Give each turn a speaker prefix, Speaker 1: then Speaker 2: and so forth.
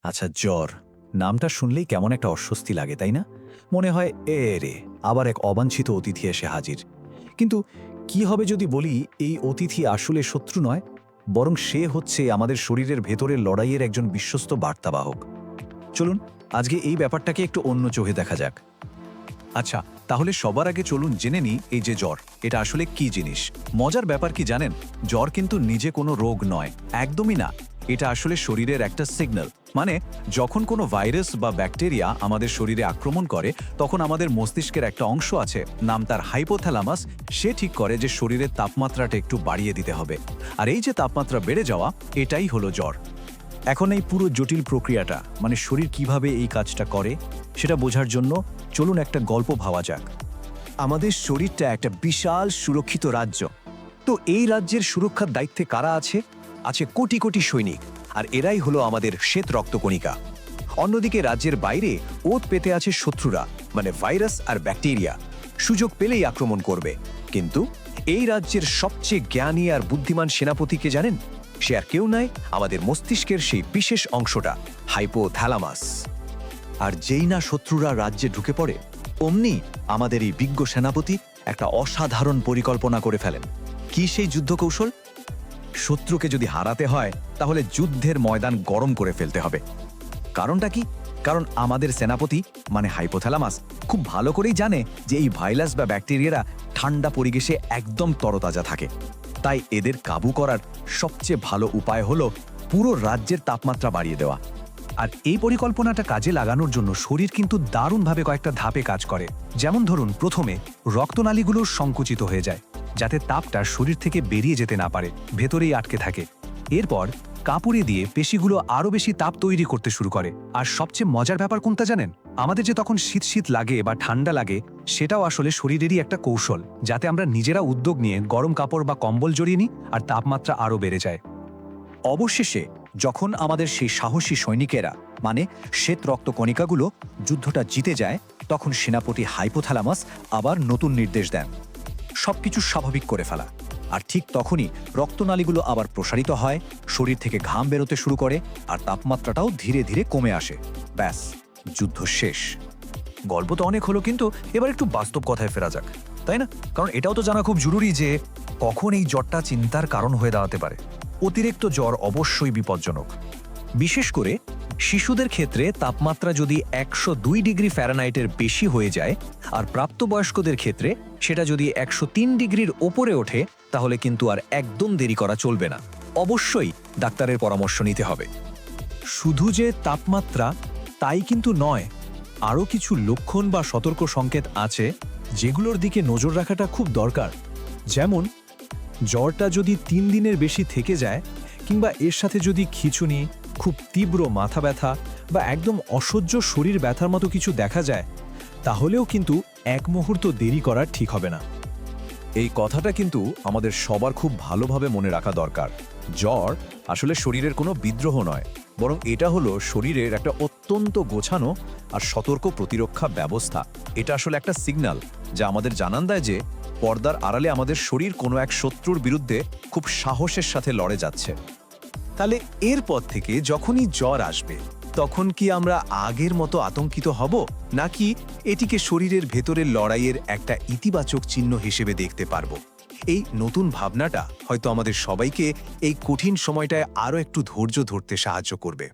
Speaker 1: আচ্ছা, জ্বর নামটা শুনলেই কেমন একটা অস্বস্তি লাগে, তাই না? মনে হয় রে আবার এক অবাঞ্ছিত অতিথি এসে হাজির। কিন্তু কি হবে যদি বলি এই অতিথি আসলে শত্রু নয়, বরং সে হচ্ছে আমাদের শরীরের ভেতরের লড়াইয়ের একজন বিশ্বস্ত বার্তাবাহক। চলুন আজকে এই ব্যাপারটাকে একটু অন্য চোখে দেখা যাক। আচ্ছা, তাহলে সবার আগে চলুন জেনে নিই এই যে জ্বর, এটা আসলে কি জিনিস। মজার ব্যাপার কি জানেন, জ্বর কিন্তু নিজে কোনো রোগ নয়, একদমই না। এটা আসলে শরীরের একটা সিগন্যাল। মানে যখন কোনো ভাইরাস বা ব্যাকটেরিয়া আমাদের শরীরে আক্রমণ করে, তখন আমাদের মস্তিষ্কের একটা অংশ আছে, নাম তার হাইপোথ্যালামাস, সে ঠিক করে যে শরীরের তাপমাত্রাটা একটু বাড়িয়ে দিতে হবে। আর এই যে তাপমাত্রা বেড়ে যাওয়া, এটাই হলো জ্বর। এখন এই পুরো জটিল প্রক্রিয়াটা, মানে শরীর কিভাবে এই কাজটা করে, সেটা বোঝার জন্য চলুন একটা গল্প ভাবা যাক। আমাদের শরীরটা একটা বিশাল সুরক্ষিত রাজ্য। তো এই রাজ্যের সুরক্ষার দায়িত্বে কারা আছে? আছে কোটি কোটি সৈনিক, আর এরাই হলো আমাদের শ্বেত রক্তকণিকা। অন্যদিকে রাজ্যের বাইরে ওত পেতে আছে শত্রুরা, মানে ভাইরাস আর ব্যাকটেরিয়া, সুযোগ পেলেই আক্রমণ করবে। কিন্তু এই রাজ্যের সবচেয়ে জ্ঞানী আর বুদ্ধিমান সেনাপতিকে জানেন? সে আর কেউ নয়, আমাদের মস্তিষ্কের সেই বিশেষ অংশটা, হাইপোথ্যালামাস। আর যেই না শত্রুরা রাজ্যে ঢুকে পড়ে, অমনি আমাদের এই বিজ্ঞ সেনাপতি একটা অসাধারণ পরিকল্পনা করে ফেলেন। কি সেই যুদ্ধ কৌশল? শত্রুকে যদি হারাতে হয়, তাহলে যুদ্ধের ময়দান গরম করে ফেলতে হবে। কারণটা কি? কারণ আমাদের সেনাপতি, মানে হাইপোথ্যালামাস, খুব ভালো করেই জানে যে এই ভাইরাস বা ব্যাকটেরিয়ারা ঠান্ডা পরিবেশে একদম তরতাজা থাকে। তাই এদের কাবু করার সবচেয়ে ভালো উপায় হলো পুরো রাজ্যের তাপমাত্রা বাড়িয়ে দেওয়া। আর এই পরিকল্পনাটা কাজে লাগানোর জন্য শরীর কিন্তু দারুণভাবে কয়েকটা ধাপে কাজ করে। যেমন ধরুন, প্রথমে রক্তনালীগুলো সংকুচিত হয়ে যায়, যাতে তাপটা শরীর থেকে বেরিয়ে যেতে না পারে, ভেতরেই আটকে থাকে। এরপর কাপড়ে দিয়ে পেশিগুলো আরও বেশি তাপ তৈরি করতে শুরু করে। আর সবচেয়ে মজার ব্যাপার কোনটা জানেন? আমাদের যে তখন শীত শীত লাগে বা ঠান্ডা লাগে, সেটাও আসলে শরীরেরই একটা কৌশল, যাতে আমরা নিজেরা উদ্যোগ নিয়ে গরম কাপড় বা কম্বল জড়িয়ে নিই আর তাপমাত্রা আরও বেড়ে যায়। অবশেষে যখন আমাদের সেই সাহসী সৈনিকেরা, মানে শ্বেত রক্তকণিকাগুলো যুদ্ধটা জিতে যায়, তখন সেনাপতি হাইপোথ্যালামাস আবার নতুন নির্দেশ দেন, সবকিছু স্বাভাবিক করে ফেলা। আর ঠিক তখনই রক্তনালীগুলো আবার প্রসারিত হয়, শরীর থেকে ঘাম বেরোতে শুরু করে, আর তাপমাত্রাটাও ধীরে ধীরে কমে আসে। ব্যাস, যুদ্ধ শেষ। গল্প তো অনেক হলো, কিন্তু এবার একটু বাস্তব কথায় ফেরা যাক, তাই না? কারণ এটাও তো জানা খুব জরুরি যে কখন এই জ্বরটা চিন্তার কারণ হয়ে দাঁড়াতে পারে। অতিরিক্ত জ্বর অবশ্যই বিপজ্জনক। বিশেষ করে শিশুদের ক্ষেত্রে তাপমাত্রা যদি 102 ডিগ্রি ফ্যারানহাইটের বেশি হয়ে যায়, আর প্রাপ্তবয়স্কদের ক্ষেত্রে সেটা যদি 103 ডিগ্রির ওপরে ওঠে, তাহলে কিন্তু আর একদম দেরি করা চলবে না। অবশ্যই ডাক্তারের পরামর্শ নিতে হবে। শুধু যে তাপমাত্রা তাই কিন্তু নয়, আরও কিছু লক্ষণ বা সতর্ক সংকেত আছে যেগুলোর দিকে নজর রাখাটা খুব দরকার। যেমন জ্বরটা যদি 3 দিনের বেশি থেকে যায়, কিংবা এর সাথে যদি খিঁচুনি, খুব তীব্র মাথা ব্যথা বা একদম অসহ্য শরীর ব্যথার মতো কিছু দেখা যায়, তাহলেও কিন্তু এক মুহূর্ত দেরি করা ঠিক হবে না। এই কথাটা কিন্তু আমাদের সবার খুব ভালোভাবে মনে রাখা দরকার। জ্বর আসলে শরীরের কোনো বিদ্রোহ নয়, বরং এটা হলো শরীরের একটা অত্যন্ত গোছানো আর সতর্ক প্রতিরক্ষা ব্যবস্থা। এটা আসলে একটা সিগন্যাল যা আমাদের জানান দেয় যে পর্দার আড়ালে আমাদের শরীর কোনো এক শত্রুর বিরুদ্ধে খুব সাহসের সাথে লড়ে যাচ্ছে। তাহলে এরপর থেকে যখনই জ্বর আসবে, তখন কি আমরা আগের মতো আতঙ্কিত হব, নাকি এটিকে শরীরের ভেতরের লড়াইয়ের একটা ইতিবাচক চিহ্ন হিসেবে দেখতে পারবো? এই নতুন ভাবনাটা হয়তো আমাদের সবাইকে এই কঠিন সময়টায় আরও একটু ধৈর্য ধরতে সাহায্য করবে।